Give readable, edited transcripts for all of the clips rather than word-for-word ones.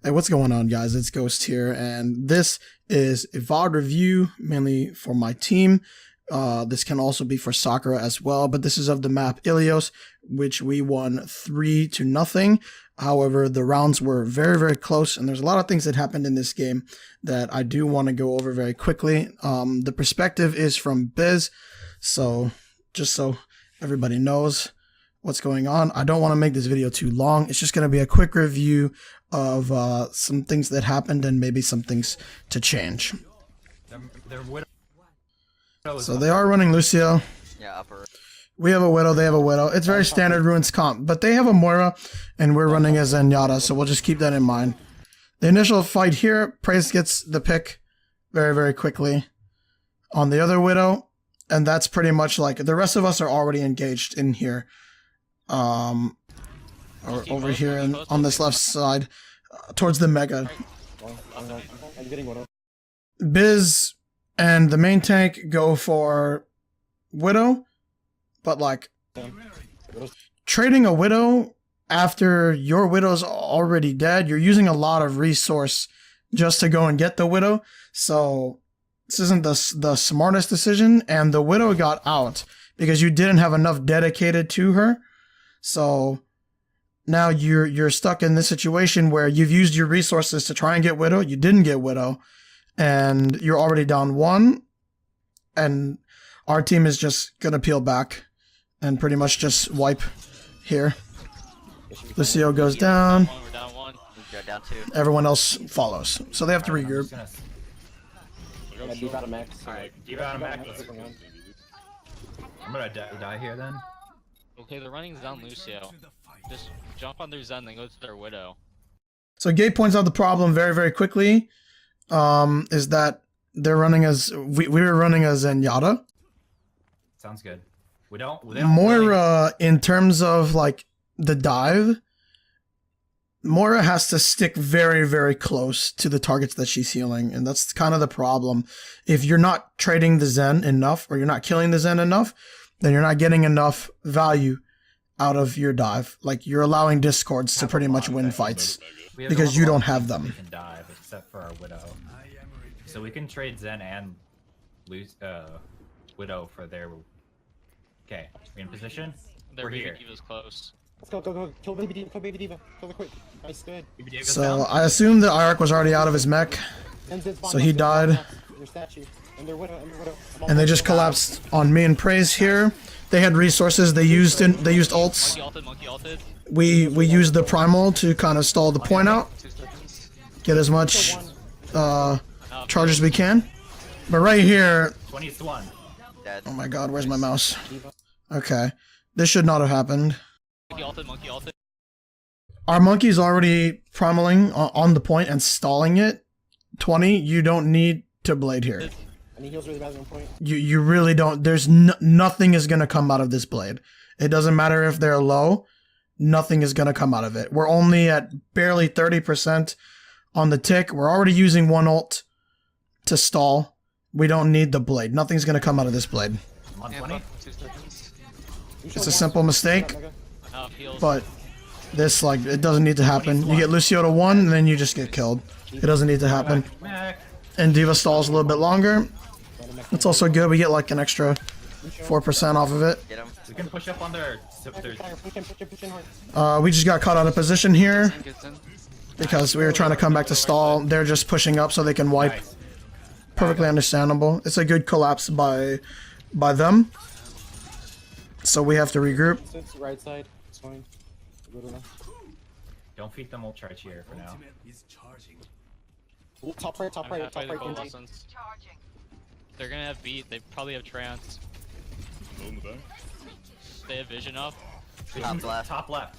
Hey, what's going on, guys? It's Ghost here, and this is a VOD review mainly for my team. This can also be for Sakura as well, but this is of the map Ilios, which we won 3-0. However, the rounds were very, very close, and there's a lot of things that happened in this game that I do want to go over very quickly. The perspective is from Biz, so just so everybody knows what's going on. I don't want to make this video too long. It's just going to be a quick review of some things that happened and maybe some things to change. So they are running Lucio. Yeah, upper. We have a Widow, they have a Widow. It's very standard Ruins comp, but they have a Moira, and we're running a Zenyatta, so we'll just keep that in mind. The initial fight here, Praise gets the pick very, very quickly on the other Widow, and that's pretty much like the rest of us are already engaged in here. Or over here on this left side, towards the Mega. Biz and the main tank go for Widow, but like trading a Widow after your Widow's already dead, you're using a lot of resource just to go and get the Widow. So this isn't the smartest decision, and the Widow got out because you didn't have enough dedicated to her. So now you're stuck in this situation where you've used your resources to try and get Widow, you didn't get Widow, and you're already down 1, and our team is just gonna peel back and pretty much just wipe here. Lucio goes down. We're down 1. We're down 2. Everyone else follows. So they have to regroup. Alright, I'm gonna die here then. Okay, they're running Zen Lucio. Just jump on their Zen, then go to their Widow. So Gabe points out the problem very, very quickly. Is that they're running as we were running as Zenyatta. Sounds good. We don't Moira, in terms of like the dive, Moira has to stick very, very close to the targets that she's healing, and that's kind of the problem. If you're not trading the Zen enough, or you're not killing the Zen enough, then you're not getting enough value out of your dive. Like, you're allowing discords to pretty much win fights because you don't have them. We can dive except for our Widow, so we can trade Zen and lose Widow for their. Okay, we in position. Their We're baby here. Diva's close. Let's go, kill baby diva, kill her quick. Nice, good. So I assume that Irak was already out of his mech, so he died. And they just collapsed on me and Praise here. They had resources. They used ults. Monkey ulted. We used the primal to kind of stall the point out, get as much charge as we can. But right here, 20-1. Dead. oh my god, where's my mouse? Okay, this should not have happened. Monkey ulted. Our monkey's already primaling on the point and stalling it. 20, you don't need to blade here. And he heals really bad on point. You really don't. There's nothing is gonna come out of this blade. It doesn't matter if they're low. Nothing is gonna come out of it. We're only at barely 30% on the tick. We're already using 1 ult to stall. We don't need the blade. Nothing's gonna come out of this blade. 120. It's a simple mistake, Heals. but this, like, it doesn't need to happen. You get Lucio to 1, and then you just get killed. It doesn't need to happen. Mech. And Diva stalls a little bit longer. It's also good. We get like an extra 4% off of it. Get him. We can push up on their. Push in hard. We just got caught out of position here because we were trying to come back to stall. They're just pushing up so they can wipe. Nice. Perfectly understandable. It's a good collapse by them. So we have to regroup. Sits right side. It's fine. Good enough. Don't feed them ult charge here for now. Ooh, top right, Halfway to Genji. lessons. They're gonna have beat. They probably have trance. They have vision up. Top left. Top left.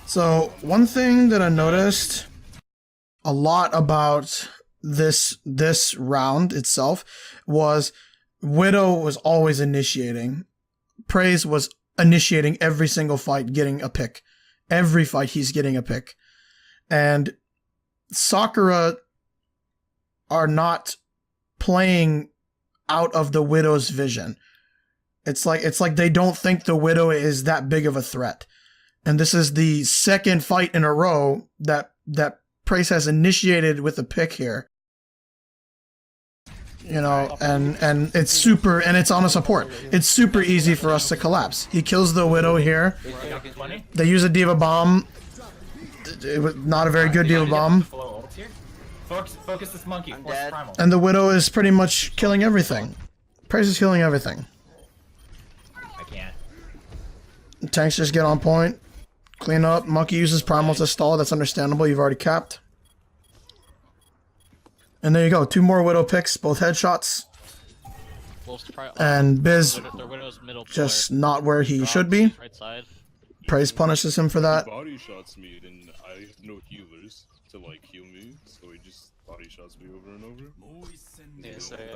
So one thing that I noticed a lot about this round itself was Widow was always initiating. Praise was initiating every single fight, getting a pick. Every fight he's getting a pick. And Sakura are not playing out of the Widow's vision. It's like they don't think the Widow is that big of a threat. And this is the second fight in a row that that Price has initiated with a pick here. You know, and it's super, and it's on a support. It's super easy for us to collapse. He kills the Widow here. They use a Diva Bomb. It was not a very good Diva Bomb. Focus this monkey. And the Widow is pretty much killing everything. Price is killing everything. I can't. Tanks just get on point. Clean up. Monkey uses Primal to stall. That's understandable. You've already capped. And there you go. 2 more Widow picks. Both headshots. And Biz just not where he should be. Praise punishes him for that. Body shots me, and I have no healers to like heal me, so he just body shots me over and over.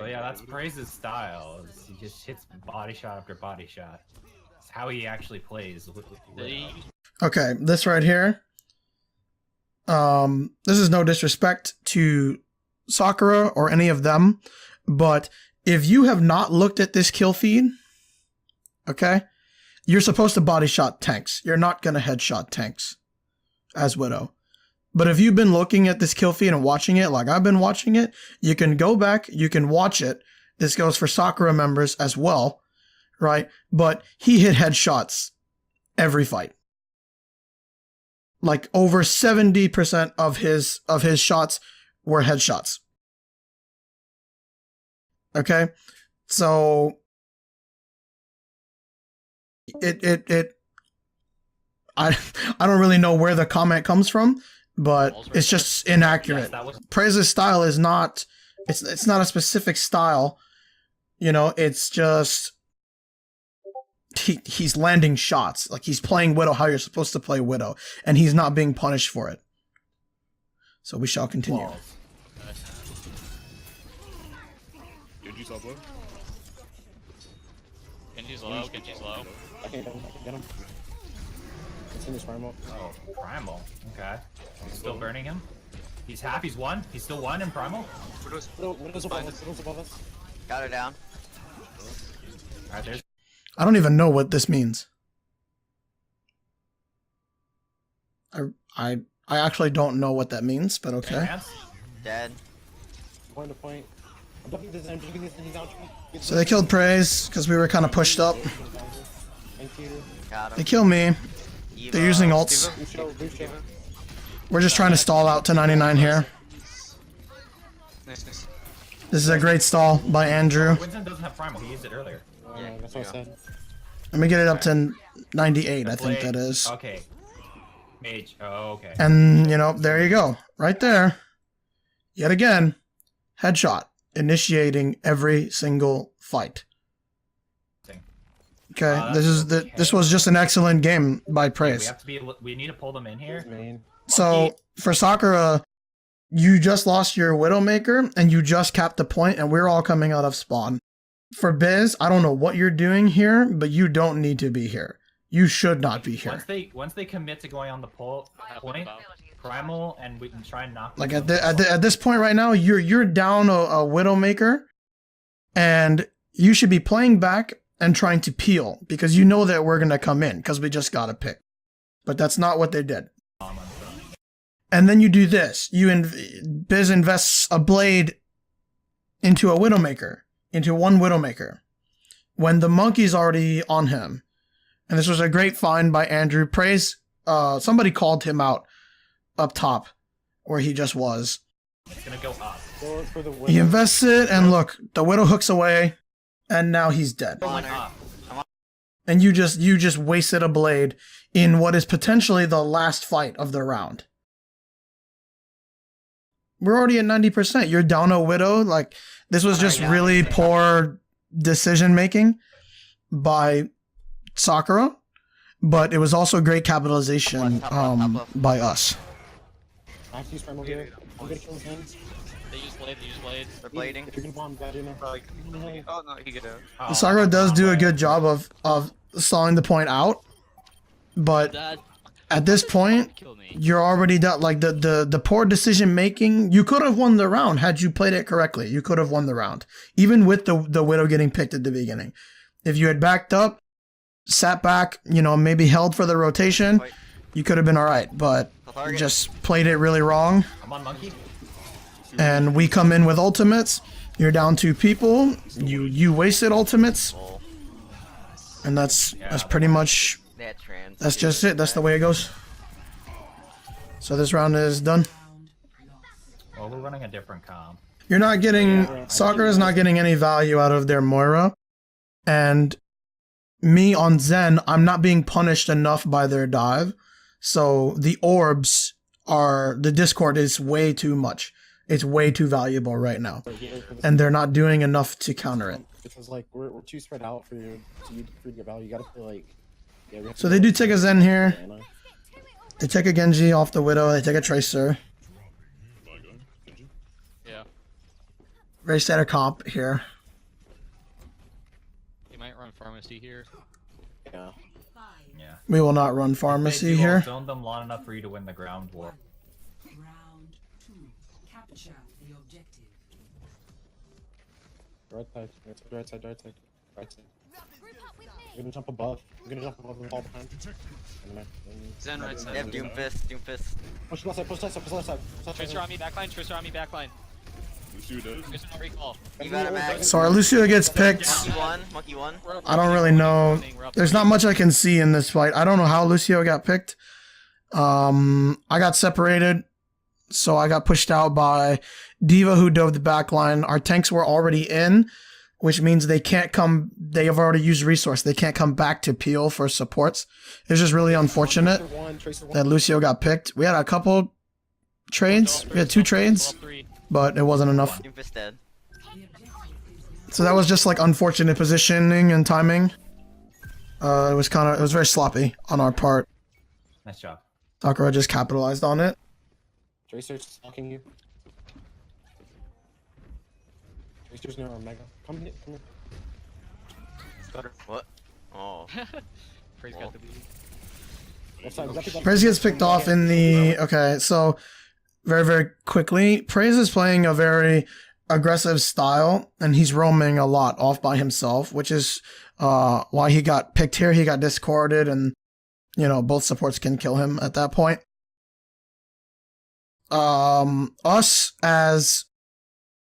Oh yeah, that's Praise's style. He just hits body shot after body shot. It's how he actually plays. Okay, this right here. This is no disrespect to Sakura or any of them, but if you have not looked at this kill feed, okay, you're supposed to body shot tanks. You're not gonna headshot tanks as Widow. But if you've been looking at this kill feed and watching it like I've been watching it, you can go back, you can watch it. This goes for Sakura members as well, right? But he hit headshots every fight. Like over 70% of his shots were headshots. Okay? So I don't really know where the comment comes from, but it's just inaccurate. Praise's style is not, it's not a specific style, you know, it's just he's landing shots. Like he's playing Widow how you're supposed to play Widow, and he's not being punished for it. So we shall continue. Genji's up low. Genji's low, Genji's low. Okay, get him. It's in his primal. Oh, Primal. Okay. Still burning him. He's half, he's one. He's still one in Primal. Widow's above us, Widow's above us. Got her down. Alright, there's I don't even know what this means. I actually don't know what that means, but okay. Dead. Point to point. I'm ducking this, he's out. So they killed Praise because we were kind of pushed up. Thank you. Got him. They kill me. Eva, They're using ults. Lucio. We're just trying to stall out to 99 here. Nice. This is a great stall by Andrew. Winston doesn't have Primal, he used it earlier. Yeah, That's what I said. Let me get it up to 98, I think that is. Okay. Mage. Oh, okay. And, you know, there you go. Right there. Yet again, headshot. Initiating every single fight. Okay, this was just an excellent game by Praise. We need to pull them in here. So for Sakura, you just lost your Widowmaker and you just capped the point, and we're all coming out of spawn. For Biz, I don't know what you're doing here, but you don't need to be here. You should not be here. Once they commit to going on the point, Primal, and we can try and knock. Like at this point right now, you're down a Widowmaker, and you should be playing back and trying to peel because you know that we're gonna come in because we just got a pick. But that's not what they did. And then you do this. Biz invests a blade into a Widowmaker, into one Widowmaker, when the monkey's already on him. And this was a great find by Andrew. Praise. Somebody called him out up top where he just was. It's gonna go up. He invests it, and look, the Widow hooks away, and now he's dead. And you just wasted a blade in what is potentially the last fight of the round. We're already at 90%. You're down a Widow. Like, this was just really poor decision making by Sakura, but it was also great capitalization by us. I have to use primal here. I'm gonna kill his hands. They use blades. They're blading. If you're gonna bomb that in there. Oh no, he get out. Sakura does do a good job of stalling the point out, but at this point, you're already done. Like the poor decision making, you could have won the round had you played it correctly. You could have won the round, even with the Widow getting picked at the beginning. If you had backed up, sat back, you know, maybe held for the rotation, you could have been alright, but you just played it really wrong. I'm on monkey. And we come in with ultimates. You're down 2 people. You wasted ultimates. And that's pretty much, that's just it. That's the way it goes. So this round is done. Well, we're running a different comp. You're not getting, Sakura is not getting any value out of their Moira. And me on Zen, I'm not being punished enough by their dive. So the orbs are, the Discord is way too much. It's way too valuable right now. And they're not doing enough to counter it. Because like we're too spread out for you to get value. You gotta play like. Yeah, we have So to they go do take a Zen here. Diana. They take a Genji off the Widow. They take a Tracer. Yeah. Very standard comp here. You might run pharmacy here. Yeah. Yeah. We will not run pharmacy here. Zone them long enough for you to win the ground war. Round 2. Capture the objective. Right side. Right side. Right side. Right side. I'm gonna jump above. I'm gonna jump above and fall behind. Zen right side. Yep, Doomfist. Push left side. Push left side. Push left side. Push left Tracer side. on me backline, Tracer on me backline. Lucio dead. Tracer no recall. You got him, Max. So our Lucio gets picked. Monkey one. I don't really know. There's not much I can see in this fight. I don't know how Lucio got picked. I got separated. So I got pushed out by Diva, who dove the back line. Our tanks were already in, which means they can't come. They have already used resource. They can't come back to peel for supports. It's just really unfortunate that Lucio got picked. We had a couple trades. We had 2 trades, but it wasn't enough. Doomfist dead. So that was just like unfortunate positioning and timing. It was very sloppy on our part. Nice job. Sakura just capitalized on it. Tracer's stalking you. Tracer's near Omega. Come here. Come here. What? Oh. Praise got the lead. Left side. Left side. Praise gets picked off in the... Okay, so very, very quickly. Praise is playing a very aggressive style, and he's roaming a lot off by himself, which is why he got picked here. He got discorded, and, you know, both supports can kill him at that point. Us, as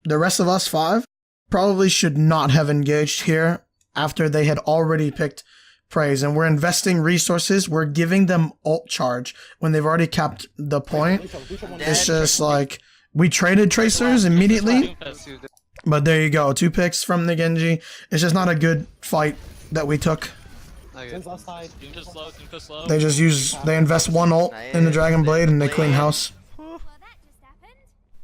the rest of us 5, probably should not have engaged here after they had already picked Praise, and we're investing resources. We're giving them ult charge when they've already capped the point. It's just like, we traded Tracers immediately, but there you go. 2 picks from the Genji. It's just not a good fight that we took. Zen's left side. Doomfist slow. They invest 1 ult in the Dragon Blade and they clean house.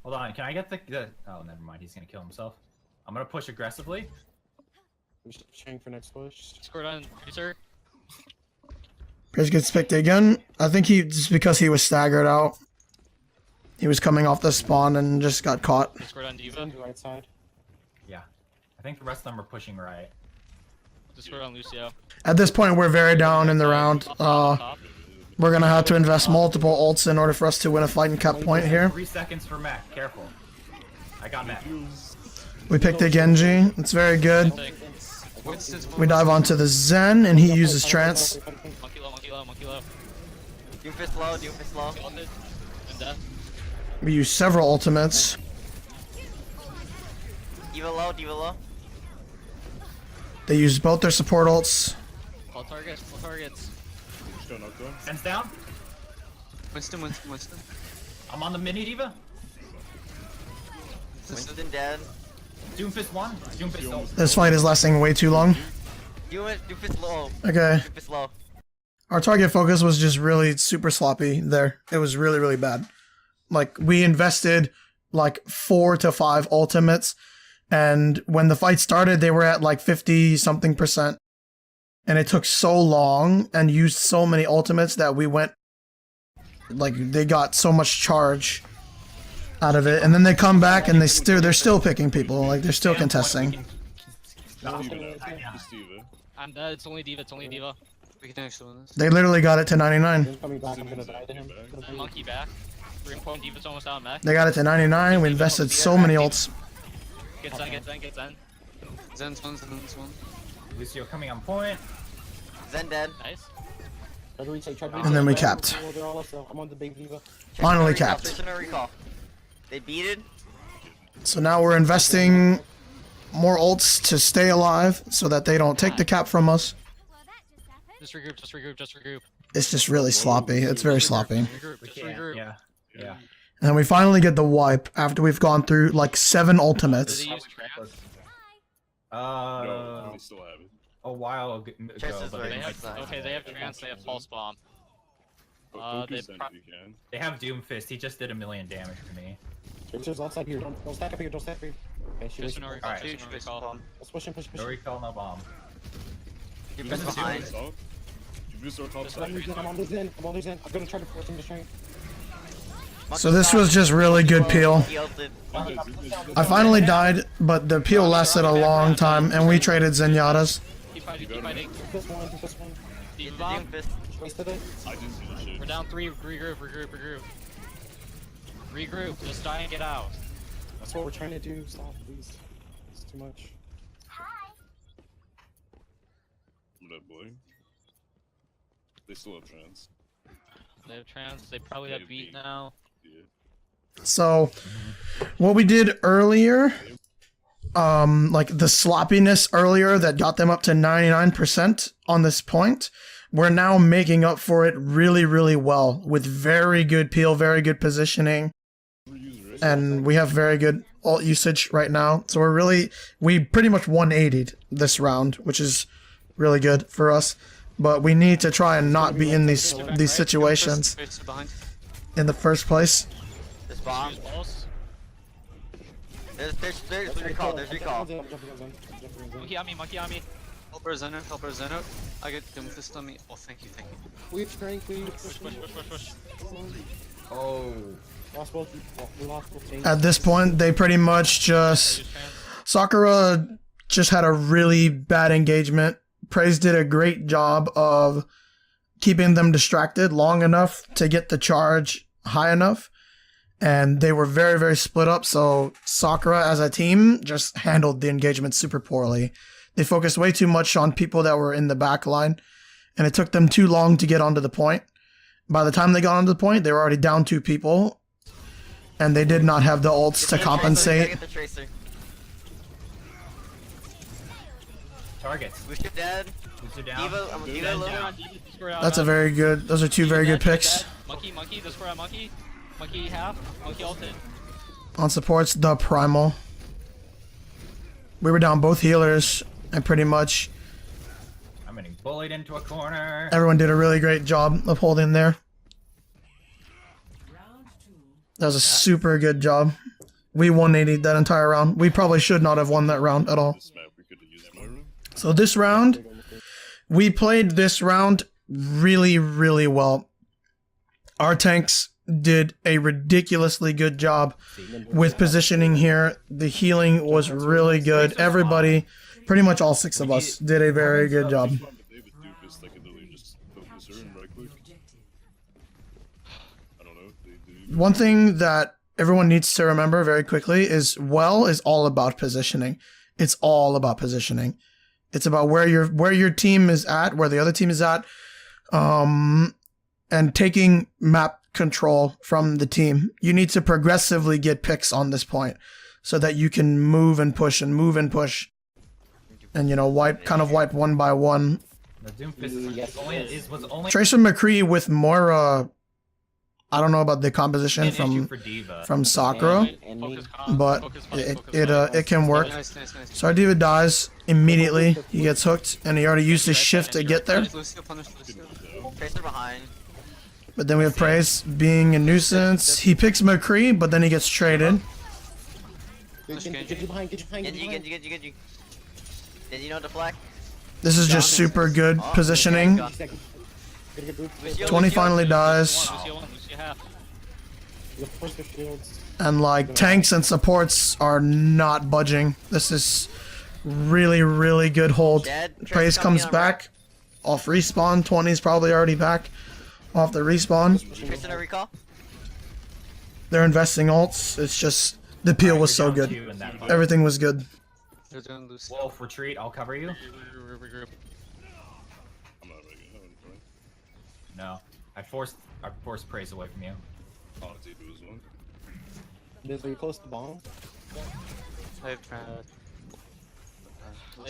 Hold on. Can I get the... Oh, never mind. He's gonna kill himself. I'm gonna push aggressively. I'm just cheering for next push. Scored on Tracer. Praise gets picked again. I think just because he was staggered out. He was coming off the spawn and just got caught. Scored on Diva. Zen to right side. Yeah. I think the rest of them are pushing right. Scored on Lucio. At this point, we're very down in the round. We're gonna have to invest multiple ults in order for us to win a fight and cap point here. 3 seconds for Mac. Careful. I got Mac. We picked a Genji. It's very good. We dive onto the Zen, and he uses trance. Monkey low. Doomfist low. Ulted. And death. We use several ultimates. Diva low. They use both their support ults. All targets. Still knocked down. Sense down. Winston. I'm on the mini diva. Winston dead. Doomfist 1. Doomfist ult. This fight is lasting way too long. Doomfist low. Okay. Doomfist low. Our target focus was just really super sloppy there. It was really, really bad. Like, we invested like 4 to 5 ultimates, and when the fight started, they were at like 50-something%. And it took so long and used so many ultimates that we went, like, they got so much charge out of it. And then they come back and they're still picking people. Like, they're still contesting. I'm dead. It's only Diva. We can actually win this. They literally got it to 99. Zen's coming back. I'm gonna die to him. Monkey back. 3 point Diva's almost out, Mac. They got it to 99. We invested so many ults. Get Zen. Zen's one. Lucio coming on point. Zen dead. Nice. Try to retake, try to And then we retake. capped. They're all left, though. I'm on the big Diva. Finally Recall, capped. Tracer, no recall. They beated. So now we're investing more ults to stay alive so that they don't take the cap from us. Just regroup, just regroup, just regroup. It's just really sloppy. It's very sloppy. Regroup, We just can't. regroup. Yeah. And we finally get the wipe after we've gone through like 7 Did ultimates. they use trans? No, they still have it. A while ago, Tracer's but right they They have, have, okay, they have trans, they have pulse bomb. Focus they then pro- if you can. they have Doomfist. He just did 1,000,000 damage to me. Tracer's outside here. Don't stack up here. Don't stack up here. Okay, she Tracer no was. recall, Alright. Tracer no recall. Let's push him, push him, push No him. recall, no bomb. You're This is behind. Stop. You boost our top Just side. I'm on this end. I'm on this end. I'm gonna try to force him to strength. So this was just really good peel. He ulted. I finally died, but the peel lasted a long time, and we traded Zenyatta's. Keep fighting, keep fighting. This one, this one. Diva The bomb. Doomfist. Wasted it. I didn't see the shit. We're down 3, regroup, regroup, regroup. Regroup, just die and get out. That's what we're trying to do. Stop, please. It's too much. What up, boy? They still have trans. They have trans, they probably They have beat beat. now. Yeah. So, what we did earlier, like the sloppiness earlier that got them up to 99% on this point, we're now making up for it really, really well with very good peel, very good positioning, and we have very good ult usage right now. So we pretty much 180'd this round, which is really good for us. But we need to try and not be in these situations Tracer behind. in the first place. This bomb. Use pulse. There's recall. There's recall. I'm jumping on Zen. I'm jumping on Zen. Monkey on me, monkey on me. Help her Zen out. Help her Zen out. I get Doomfist on me. Oh, thank you, thank you. We have strength. We have Push, push, push, push. Oh. lost both. We lost both teams. At this point, they pretty much just Use trans. Sakura just had a really bad engagement. Praise did a great job of keeping them distracted long enough to get the charge high enough. And they were very, very split up. So Sakura as a team just handled the engagement super poorly. They focused way too much on people that were in the back line. And it took them too long to get onto the point. By the time they got onto the point, they were already down 2 people. And they did not have the ults to compensate. Get the Tracer. Targets. Booster dead. Booster down. Diva. I'm Diva low. down. That's a very good, those are 2 very good picks. Monkey, monkey, this for a monkey. Monkey half. Monkey ulted. On supports, the Primal. We were down both healers, and pretty much I'm getting bullied into a corner. everyone did a really great job of holding there. Round 2. That was a super good job. We 180'd that entire round. We probably should not have won that round at all. This map we could have used my room. So this round, we played this round really, really well. Our tanks did a ridiculously good job with positioning here. The healing was really good. Everybody, pretty much all 6 of us, did a very good job. If they would do this, they could literally just focus her and right click. Objective. I don't know. They do. One thing that everyone needs to remember very quickly is is all about positioning. It's all about positioning. It's about where your team is at, where the other team is at, and taking map control from the team. You need to progressively get picks on this point so that you can move and push and move and push, and wipe one by one. The Doomfist was only Tracer McCree with more I don't know about the composition an issue from for Diva. Sakura, And me. Focus comms, but focus comms, it focus it comms. it can work. Nice, nice, nice. So our Diva dies immediately. He gets hooked, and he already used his shift to get there. Punish Lucio, punish Lucio. Tracer behind. But then we have Praise being a nuisance. He picks McCree, but then he gets traded. Get you behind. Get you behind. Get you Genji, behind. Genji, Genji, Genji. Genji, no deflect. This is just super good positioning. Get a good group. Lucio, 20 Lucio. finally dies, Lucio one, Lucio half. You have to push the shields. and like tanks and supports are not budging. This is really, really good hold. Dead. Praise comes on back off respawn. 20's probably already back off the respawn. Tracer no recall. They're investing ults. It's just the peel was so good. Everything was good. They're doing Lucio. Wolf, retreat. I'll cover you. Regroup. I'm not ready. No. I forced praise away from you. Oh, dude, it was one. Liz, are you close to bomb? They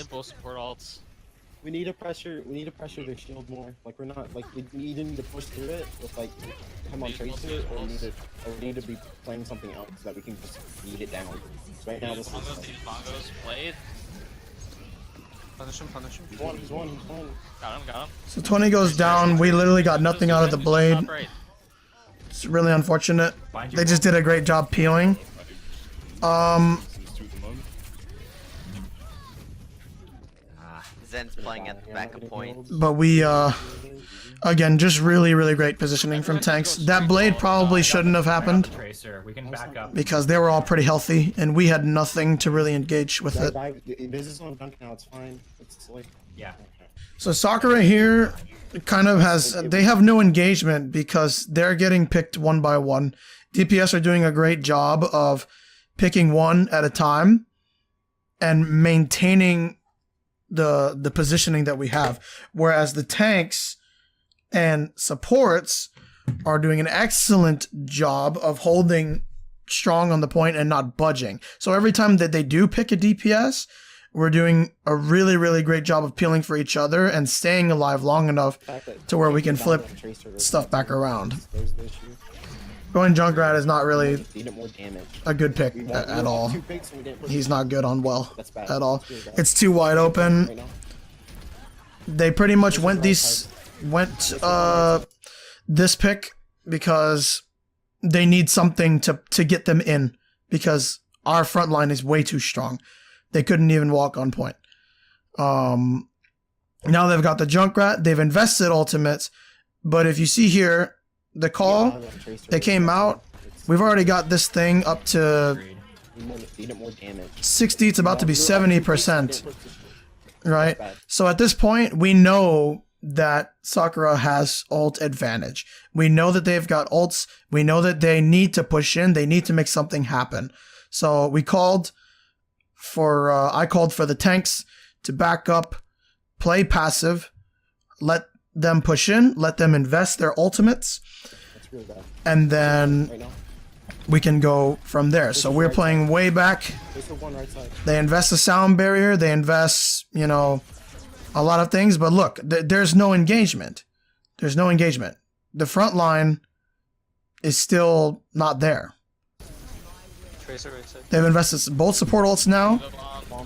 have both support alts. We need to pressure their shield more. Like we're not like we either need to push through it with like come on Tracer or we need to be playing something else so that we can just beat it down. Right now this is Bongos played. Punish him. he's one. Got him. So 20 goes down. We literally got nothing out of the blade. Top right. It's really unfortunate. Find your They just did a great job peeling. These two at the moment. Zen's playing at the backup point. But we, again, just really, really great positioning from tanks. That blade probably shouldn't have happened Tracer. We can back up. because they were all pretty healthy and we had nothing to really engage with it. This is on dunk now. It's fine. It's like Yeah. So Sakura here kind of has, they have no engagement because they're getting picked one by one. DPS are doing a great job of picking one at a time and maintaining the positioning that we have. Whereas the tanks and supports are doing an excellent job of holding strong on the point and not budging. So every time that they do pick a DPS, we're doing a really, really great job of peeling for each other and staying alive long enough to where we can flip stuff back around. there's the issue. Going Junkrat is not really Needed more damage. a good pick We at all. too big, so we didn't push He's not good on well That's bad. at all. That's really bad. It's too wide open. right now. They pretty much went this pick because they need something to get them in because our front line is way too strong. They couldn't even walk on point. Now they've got the Junkrat. They've invested ultimates, but if you see here, the call, they came out. We've already got this thing up to Agreed. Needed more damage. 60. It's about to be 70%. Right? So at this point, we know that Sakura has ult advantage. We know that they've got ults. We know that they need to push in. They need to make something happen. So we called for, I called for the tanks to back up, play passive, let them push in, let them invest their ultimates, That's really bad. and then Right now. we can go from there. So we're playing way back. There's the one right side. They invest the sound barrier. They invest, a lot of things. But look, there's no engagement. There's no engagement. The front line is still not there. Tracer right side. They've invested both support ults now.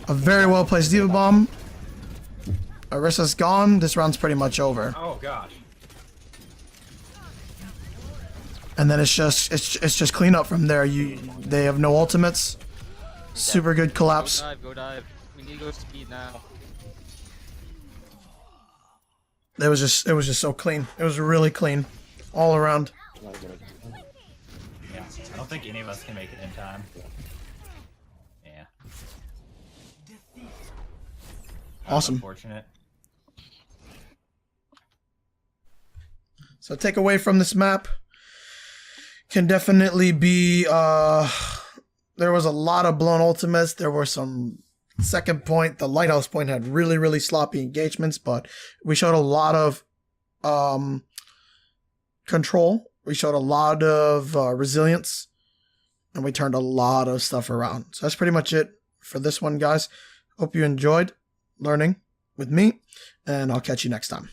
A very well placed Diva Bomb. Orisa's gone. This round's pretty much over. Oh gosh. And then it's just clean up from there. They have no ultimates. Super good collapse. Go dive. We need to go speed now. It was just so clean. It was really clean, all around. Not gonna- Yeah. I don't think any of us can make it in time. Yeah. Awesome. Unfortunate. So takeaway from this map can definitely be there was a lot of blown ultimates. There were some second point, the lighthouse point had really, really sloppy engagements, but we showed a lot of control. We showed a lot of resilience, and we turned a lot of stuff around. So that's pretty much it for this one, guys. Hope you enjoyed learning with me, and I'll catch you next time.